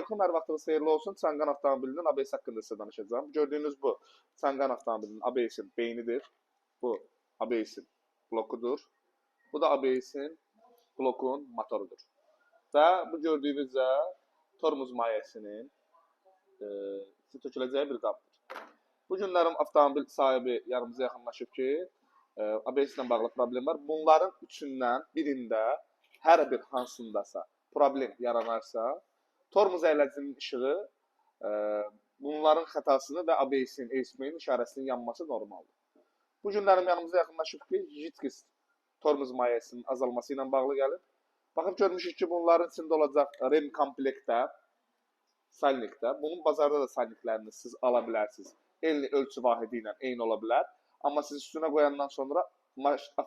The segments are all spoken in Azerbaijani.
Salamünaleyküm, hər vaxtınız xeyirli olsun. Çanqan avtomobilinin ABS haqqında sizə danışacağım. Gördüyünüz bu Çanqan avtomobilinin ABS-in beynidir. Bu ABS-in blokudur. Bu da ABS-in blokun motorudur. Və bu gördüyünüzdə tormuz mayəsinin töküləcəyi bir qabdır. Bu günlərim avtomobil sahibi yanımıza yaxınlaşıb ki, ABS ilə bağlı problem var. Bunların üçündən birində hər bir hansındasa problem yaranarsa, tormuz əyləcinin işığı bunların xətasını və ABS-in, ACM-in işarəsinin yanması normaldır. Bu günlərim yanımıza yaxınlaşıb ki, Jitkis tormuz mayəsinin azalması ilə bağlı gəlib. Baxıb görmüşük ki, bunların içində olacaq REM komplektdə, salnikdə. Bunun bazarda da salniklərini siz ala bilərsiniz. Eyni ölçü vahidi ilə eyni ola bilər. Amma siz üstünə qoyandan sonra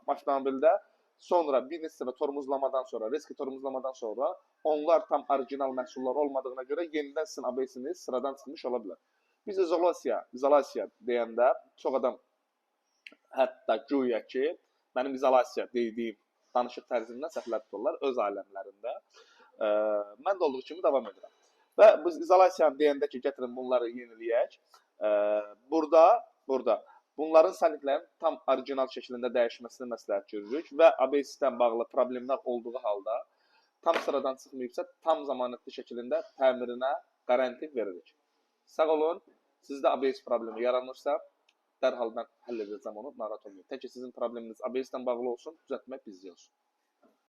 avtomobildə sonra bir neçə dəfə tormuzlamadan sonra, riski tormuzlamadan sonra onlar tam orijinal məhsullar olmadığına görə yenidən sizin ABS-iniz sıradan çıxmış ola bilər. Biz izolasiya deyəndə çox adam hətta güya ki, mənim izolasiya dediyim danışıq tərzindən səhvlər tuturlar öz aləmlərində. Mən də olduğu kimi davam edirəm. Və biz izolasiyanı deyəndə ki, gətirin bunları yeniləyək. Burada bunların salniklərin tam orijinal şəklində dəyişməsini məsləhət görürük və ABS-dən bağlı problemlər olduğu halda tam sıradan çıxmayıbsa, tam zamanətli şəklində təmirinə qaranti veririk. Sağ olun, sizdə ABS problemi yaranırsa, dərhal mən həll edəcəm onu, narahat olmayın. Tək ki, sizin probleminiz ABS-dən bağlı olsun, düzəltmək bizdə olsun.